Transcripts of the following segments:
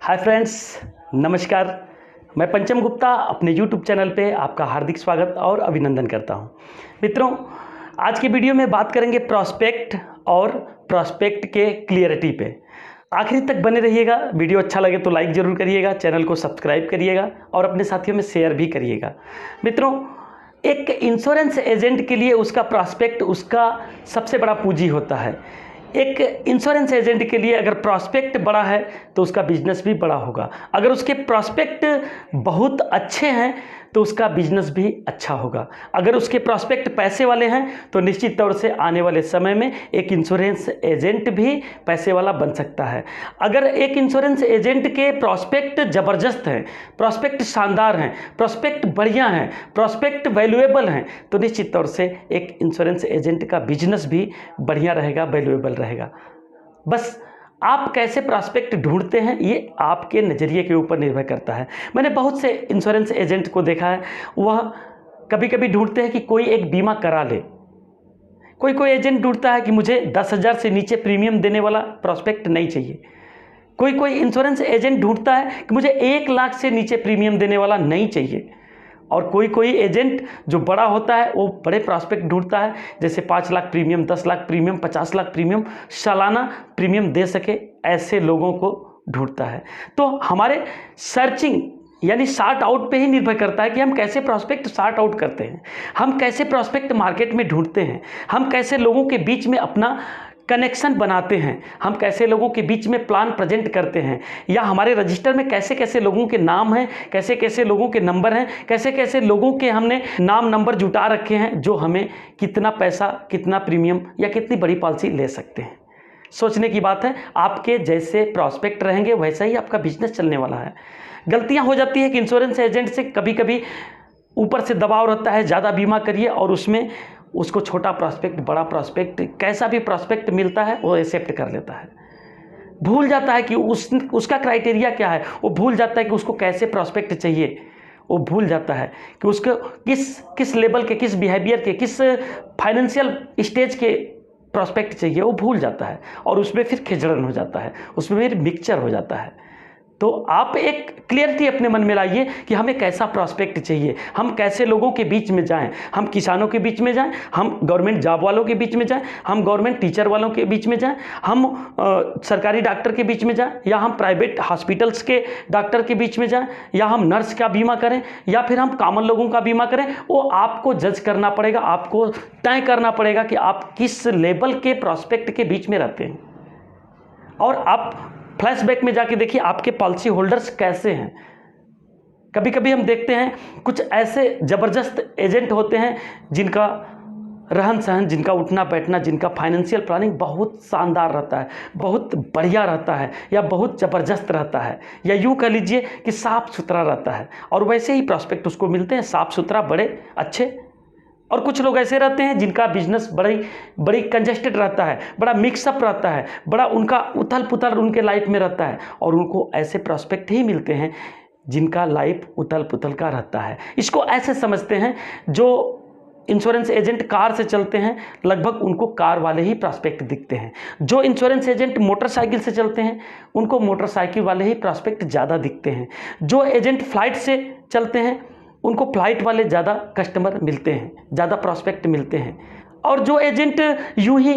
Hi friends, नमस्कार। मैं पंचम गुप्ता अपने यूट्यूब चैनल पे आपका हार्दिक स्वागत और अभिनंदन करता हूं। मित्रों, आज की वीडियो में बात करेंगे प्रॉस्पेक्ट और प्रॉस्पेक्ट के क्लियरिटी पे। आखिर तक बने रहिएगा। वीडियो अच्छा लगे तो लाइक ज़रूर करिएगा, चैनल को सब्सक्राइब करिएगा और अपने साथियों में शेयर भी करिएगा। मित्रों, एक इंश्योरेंस एजेंट के लिए उसका प्रॉस्पेक्ट उसका सबसे बड़ा पूंजी होता है। एक इंश्योरेंस एजेंट के लिए अगर प्रॉस्पेक्ट बड़ा है तो उसका बिजनेस भी बड़ा होगा। अगर उसके प्रॉस्पेक्ट बहुत अच्छे हैं तो उसका बिजनेस भी अच्छा होगा। अगर उसके प्रॉस्पेक्ट पैसे वाले हैं तो निश्चित तौर से आने वाले समय में एक इंश्योरेंस एजेंट भी पैसे वाला बन सकता है। अगर एक इंश्योरेंस एजेंट के प्रॉस्पेक्ट ज़बरदस्त हैं, प्रॉस्पेक्ट शानदार हैं, प्रॉस्पेक्ट बढ़िया हैं, प्रॉस्पेक्ट वैल्यूएबल हैं, तो निश्चित तौर से एक इंश्योरेंस एजेंट का बिजनेस भी बढ़िया रहेगा, वैल्यूएबल रहेगा। बस आप कैसे प्रॉस्पेक्ट ढूंढते हैं ये आपके नज़रिए के ऊपर निर्भर करता है। मैंने बहुत से इंश्योरेंस एजेंट को देखा है, वह कभी कभी ढूंढते हैं कि कोई एक बीमा करा ले। कोई एजेंट ढूंढता है कि मुझे 10,000 से नीचे प्रीमियम देने वाला प्रॉस्पेक्ट नहीं चाहिए। कोई इंश्योरेंस एजेंट ढूंढता है कि मुझे 1 लाख से नीचे प्रीमियम देने वाला नहीं चाहिए। और कोई एजेंट जो बड़ा होता है वो बड़े प्रॉस्पेक्ट ढूंढता है, जैसे 5 lakh premium, 10 lakh premium, 50 lakh premium, सालाना प्रीमियम दे सके, ऐसे लोगों को ढूंढता है। तो हमारे सर्चिंग यानी शार्ट आउट पे ही निर्भर करता है कि हम कैसे प्रॉस्पेक्ट शार्ट आउट करते हैं, हम कैसे प्रॉस्पेक्ट मार्केट में ढूंढते हैं, हम कैसे लोगों के बीच में अपना कनेक्शन बनाते हैं, हम कैसे लोगों के बीच में प्लान प्रेजेंट करते हैं, या हमारे रजिस्टर में कैसे कैसे लोगों के नाम हैं, कैसे कैसे लोगों के नंबर हैं, कैसे कैसे लोगों के हमने नाम नंबर जुटा रखे हैं जो हमें कितना पैसा, कितना प्रीमियम या कितनी बड़ी पॉलिसी ले सकते हैं। सोचने की बात है। आपके जैसे प्रॉस्पेक्ट रहेंगे वैसा ही आपका बिजनेस चलने वाला है। गलतियां हो जाती है कि इंश्योरेंस एजेंट से कभी कभी ऊपर से दबाव रहता है, ज़्यादा बीमा करिए, और उसमें उसको छोटा प्रॉस्पेक्ट, बड़ा प्रॉस्पेक्ट, कैसा भी प्रॉस्पेक्ट मिलता है वो एक्सेप्ट कर लेता है। भूल जाता है कि उसका क्राइटेरिया क्या है, वो भूल जाता है कि उसको कैसे प्रॉस्पेक्ट चाहिए, वो भूल जाता है कि उसको किस लेवल के, किस बिहेवियर के, किस फाइनेंशियल स्टेज के प्रॉस्पेक्ट चाहिए, वो भूल जाता है और उसमें फिर खिचड़न हो जाता है, उसमें फिर मिक्सचर हो जाता है। तो आप एक क्लियरिटी अपने मन में लाइए कि हमें कैसा प्रॉस्पेक्ट चाहिए, हम कैसे लोगों के बीच में जाएं, हम किसानों के बीच में जाएं, हम गवर्नमेंट जॉब वालों के बीच में जाएं, हम गवर्नमेंट टीचर वालों के बीच में जाएं, हम सरकारी डॉक्टर के बीच में जाएं, या हम प्राइवेट हॉस्पिटल्स के डॉक्टर के बीच में जाएं, या हम नर्स का बीमा करें, या फिर हम कॉमन लोगों का बीमा करें। वो आपको जज करना पड़ेगा, आपको तय करना पड़ेगा कि आप किस लेवल के प्रॉस्पेक्ट के बीच में रहते हैं। और आप फ्लैशबैक में जाके देखिए आपके पॉलिसी होल्डर्स कैसे हैं। कभी कभी हम देखते हैं कुछ ऐसे ज़बरदस्त एजेंट होते हैं जिनका रहन सहन, जिनका उठना बैठना, जिनका फाइनेंशियल प्लानिंग बहुत शानदार रहता है, बहुत बढ़िया रहता है, या बहुत ज़बरदस्त रहता है, या यूँ कह लीजिए कि साफ़ सुथरा रहता है। और वैसे ही प्रॉस्पेक्ट उसको मिलते हैं, साफ़ सुथरा, बड़े अच्छे। और कुछ लोग ऐसे रहते हैं जिनका बिजनेस बड़ी कंजेस्टेड रहता है, बड़ा मिक्सअप रहता है, बड़ा उनका उथल पुथल उनके लाइफ में रहता है, और उनको ऐसे प्रॉस्पेक्ट ही मिलते हैं जिनका लाइफ उथल पुथल का रहता है। इसको ऐसे समझते हैं, जो इंश्योरेंस एजेंट कार से चलते हैं लगभग उनको कार वाले ही प्रॉस्पेक्ट दिखते हैं। जो इंश्योरेंस एजेंट मोटरसाइकिल से चलते हैं उनको मोटरसाइकिल वाले ही प्रॉस्पेक्ट ज़्यादा दिखते हैं। जो एजेंट फ्लाइट से चलते हैं उनको फ्लाइट वाले ज़्यादा कस्टमर मिलते हैं, ज़्यादा प्रॉस्पेक्ट मिलते हैं। और जो एजेंट यूं ही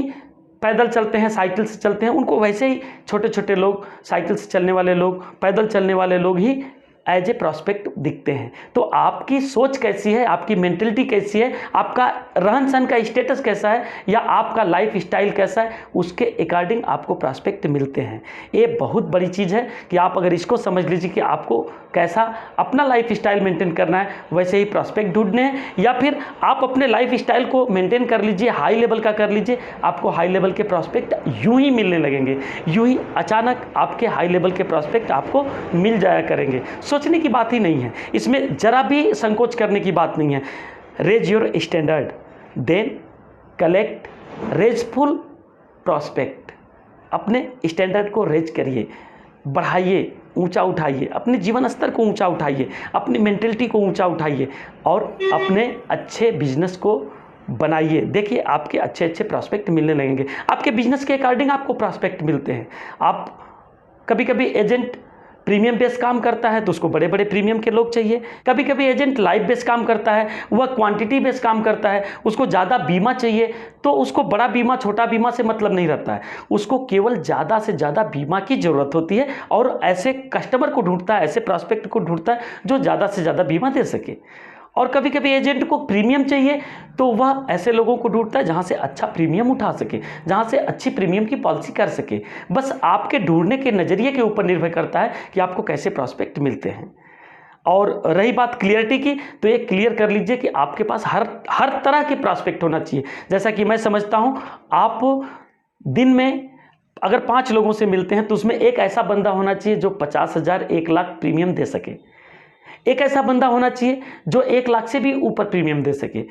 पैदल चलते हैं, साइकिल से चलते हैं, उनको वैसे ही छोटे छोटे लोग, साइकिल से चलने वाले लोग, पैदल चलने वाले लोग ही एज ए प्रॉस्पेक्ट दिखते हैं। तो आपकी सोच कैसी है, आपकी मेंटलिटी कैसी है, आपका रहन सहन का स्टेटस कैसा है, या आपका लाइफ स्टाइल कैसा है, उसके अकॉर्डिंग आपको प्रॉस्पेक्ट मिलते हैं। ये बहुत बड़ी चीज़ है कि आप अगर इसको समझ लीजिए कि आपको कैसा अपना लाइफ स्टाइल मेंटेन करना है, वैसे ही प्रॉस्पेक्ट ढूंढने हैं, या फिर आप अपने लाइफ स्टाइल को मेंटेन कर लीजिए, हाई लेवल का कर लीजिए, आपको हाई लेवल के प्रॉस्पेक्ट यूं ही मिलने लगेंगे, यूं ही अचानक आपके हाई लेवल के प्रॉस्पेक्ट आपको मिल जाया करेंगे। सोचने की बात ही नहीं है, इसमें जरा भी संकोच करने की बात नहीं है। Raise your standard, then collect raiseful prospect. अपने स्टैंडर्ड को रेज करिए, बढ़ाइए, ऊंचा उठाइए, अपने जीवन स्तर को ऊंचा उठाइए, अपनी मेंटलिटी को ऊंचा उठाइए, और अपने अच्छे बिजनेस को बनाइए। देखिए आपके अच्छे अच्छे प्रॉस्पेक्ट मिलने लगेंगे, आपके बिजनेस के अकॉर्डिंग आपको प्रॉस्पेक्ट मिलते हैं। आप कभी कभी एजेंट प्रीमियम बेस काम करता है तो उसको बड़े बड़े प्रीमियम के लोग चाहिए। कभी कभी एजेंट लाइफ बेस काम करता है, वह क्वांटिटी बेस काम करता है, उसको ज़्यादा बीमा चाहिए तो उसको बड़ा बीमा छोटा बीमा से मतलब नहीं रहता है, उसको केवल ज़्यादा से ज़्यादा बीमा की ज़रूरत होती है और ऐसे कस्टमर को ढूंढता है, ऐसे प्रॉस्पेक्ट को ढूंढता है जो ज़्यादा से ज़्यादा बीमा दे सके। और कभी कभी एजेंट को प्रीमियम चाहिए तो वह ऐसे लोगों को ढूंढता है जहां से अच्छा प्रीमियम उठा सके, जहां से अच्छी प्रीमियम की पॉलिसी कर सके। बस आपके ढूंढने के नज़रिए के ऊपर निर्भर करता है कि आपको कैसे प्रॉस्पेक्ट मिलते हैं। और रही बात क्लियरिटी की, तो ये क्लियर कर लीजिए कि आपके पास हर तरह के प्रॉस्पेक्ट होना चाहिए। जैसा कि मैं समझता हूँ, आप दिन में अगर 5 लोगों से मिलते हैं तो उसमें एक ऐसा बंदा होना चाहिए जो 50,000 1 लाख प्रीमियम दे सके, एक ऐसा बंदा होना चाहिए जो 1 लाख से भी ऊपर प्रीमियम दे सके,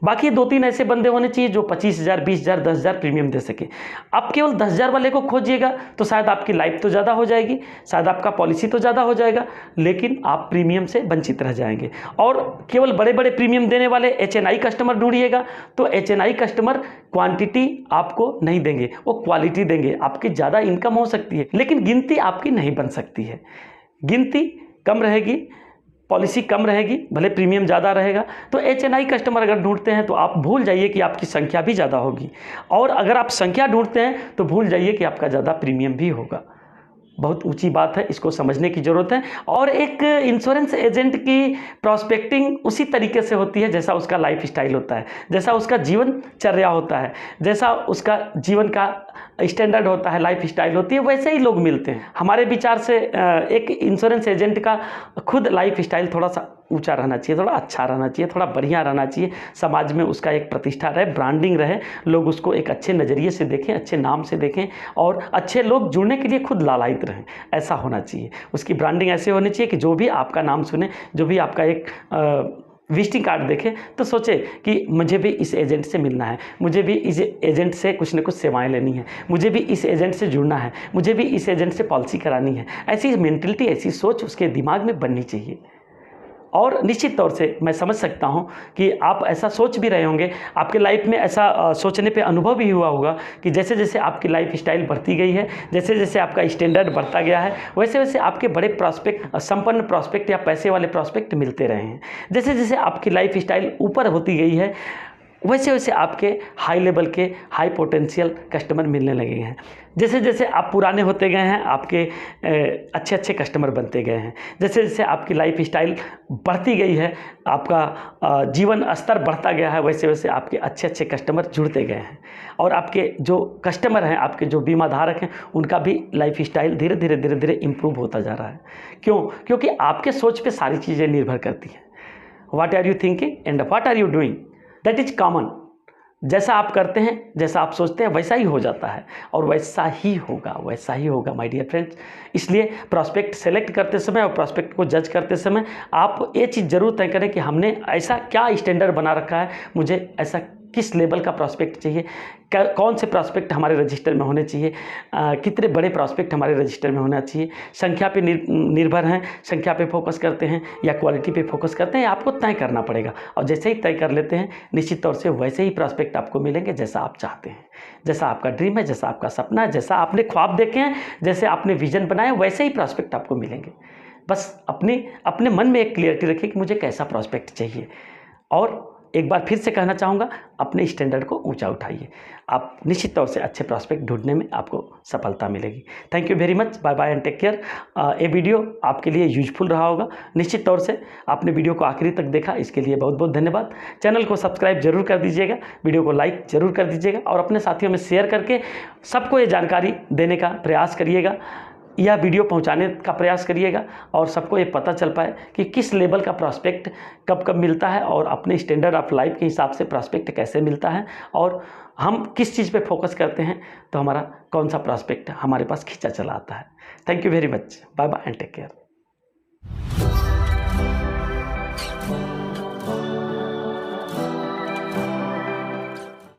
बाकी 2-3 ऐसे बंदे होने चाहिए जो 25,000 20,000 10,000 प्रीमियम दे सके। आप केवल 10,000 वाले को खोजिएगा तो शायद आपकी लाइफ तो ज़्यादा हो जाएगी, शायद आपका पॉलिसी तो ज़्यादा हो जाएगा, लेकिन आप प्रीमियम से वंचित रह जाएंगे। और केवल बड़े बड़े प्रीमियम देने वाले HNI कस्टमर ढूंढिएगा तो HNI कस्टमर क्वांटिटी आपको नहीं देंगे, वो क्वालिटी देंगे। आपकी ज़्यादा इनकम हो सकती है लेकिन गिनती आपकी नहीं बन सकती है, गिनती कम रहेगी, पॉलिसी कम रहेगी, भले प्रीमियम ज़्यादा रहेगा। तो HNI कस्टमर अगर ढूंढते हैं तो आप भूल जाइए कि आपकी संख्या भी ज़्यादा होगी, और अगर आप संख्या ढूंढते हैं तो भूल जाइए कि आपका ज़्यादा प्रीमियम भी होगा। बहुत ऊंची बात है, इसको समझने की ज़रूरत है। और एक इंश्योरेंस एजेंट की प्रॉस्पेक्टिंग उसी तरीके से होती है जैसा उसका लाइफ स्टाइल होता है, जैसा उसका जीवनचर्या होता है, जैसा उसका जीवन का स्टैंडर्ड होता है, लाइफ स्टाइल होती है, वैसे ही लोग मिलते हैं। हमारे विचार से एक इंश्योरेंस एजेंट का खुद लाइफ स्टाइल थोड़ा सा ऊंचा रहना चाहिए, थोड़ा अच्छा रहना चाहिए, थोड़ा बढ़िया रहना चाहिए, समाज में उसका एक प्रतिष्ठा रहे, ब्रांडिंग रहे, लोग उसको एक अच्छे नज़रिए से देखें, अच्छे नाम से देखें, और अच्छे लोग जुड़ने के लिए खुद लालायित रहें, ऐसा होना चाहिए। उसकी ब्रांडिंग ऐसे होनी चाहिए कि जो भी आपका नाम सुने, जो भी आपका एक विजिटिंग कार्ड देखे तो सोचे कि मुझे भी इस एजेंट से मिलना है, मुझे भी इस एजेंट से कुछ न कुछ सेवाएं लेनी है, मुझे भी इस एजेंट से जुड़ना है, मुझे भी इस एजेंट से पॉलिसी करानी है। ऐसी मेंटलिटी, ऐसी सोच उसके दिमाग में बननी चाहिए। और निश्चित तौर से मैं समझ सकता हूं कि आप ऐसा सोच भी रहे होंगे, आपके लाइफ में ऐसा सोचने पे अनुभव भी हुआ होगा कि जैसे जैसे आपकी लाइफ स्टाइल बढ़ती गई है, जैसे जैसे आपका स्टैंडर्ड बढ़ता गया है, वैसे वैसे आपके बड़े प्रॉस्पेक्ट, संपन्न प्रॉस्पेक्ट या पैसे वाले प्रॉस्पेक्ट मिलते रहे हैं। जैसे जैसे आपकी लाइफ स्टाइल ऊपर होती गई है, वैसे वैसे आपके हाई लेवल के हाई पोटेंशियल कस्टमर मिलने लगे हैं। जैसे जैसे आप पुराने होते गए हैं, आपके अच्छे अच्छे कस्टमर बनते गए हैं। जैसे जैसे आपकी लाइफ स्टाइल बढ़ती गई है, आपका जीवन स्तर बढ़ता गया है, वैसे वैसे आपके अच्छे अच्छे कस्टमर जुड़ते गए हैं। और आपके जो कस्टमर हैं, आपके जो बीमा धारक हैं, उनका भी लाइफ स्टाइल धीरे धीरे धीरे धीरे इम्प्रूव होता जा रहा है। क्यों? क्योंकि आपके सोच पे सारी चीज़ें निर्भर करती हैं। What are you thinking and what are you doing, that is common. जैसा आप करते हैं, जैसा आप सोचते हैं, वैसा ही हो जाता है, और वैसा ही होगा, वैसा ही होगा माय डियर फ्रेंड्स। इसलिए प्रॉस्पेक्ट सेलेक्ट करते समय और प्रॉस्पेक्ट को जज करते समय आप ये चीज़ जरूर तय करें कि हमने ऐसा क्या स्टैंडर्ड बना रखा है, मुझे ऐसा किस लेवल का प्रॉस्पेक्ट चाहिए, कौन से प्रॉस्पेक्ट हमारे रजिस्टर में होने चाहिए, कितने बड़े प्रॉस्पेक्ट हमारे रजिस्टर में होना चाहिए। संख्या पे निर्भर हैं, संख्या पे फोकस करते हैं या क्वालिटी पे फोकस करते हैं, आपको तय करना पड़ेगा। और जैसे ही तय कर लेते हैं, निश्चित तौर से वैसे ही प्रॉस्पेक्ट आपको मिलेंगे जैसा आप चाहते हैं, जैसा आपका ड्रीम है, जैसा आपका सपना है, जैसा आपने ख्वाब देखे हैं, जैसे आपने विजन बनाया, वैसे ही प्रॉस्पेक्ट आपको मिलेंगे। बस अपने मन में एक क्लियरिटी रखिए कि मुझे कैसा प्रॉस्पेक्ट चाहिए। और एक बार फिर से कहना चाहूँगा, अपने स्टैंडर्ड को ऊंचा उठाइए, आप निश्चित तौर से अच्छे प्रॉस्पेक्ट ढूंढने में आपको सफलता मिलेगी। Thank you very much, bye bye and take care. ये वीडियो आपके लिए यूजफुल रहा होगा, निश्चित तौर से आपने वीडियो को आखिरी तक देखा, इसके लिए बहुत बहुत धन्यवाद। चैनल को सब्सक्राइब जरूर कर दीजिएगा, वीडियो को लाइक जरूर कर दीजिएगा, और अपने साथियों में शेयर करके सबको ये जानकारी देने का प्रयास करिएगा, यह वीडियो पहुंचाने का प्रयास करिएगा, और सबको ये पता चल पाए कि किस लेवल का प्रॉस्पेक्ट कब कब मिलता है, और अपने स्टैंडर्ड ऑफ लाइफ के हिसाब से प्रॉस्पेक्ट कैसे मिलता है, और हम किस चीज़ पे फोकस करते हैं तो हमारा कौन सा प्रॉस्पेक्ट हमारे पास खींचा चला आता है। Thank you very much, bye bye and take care.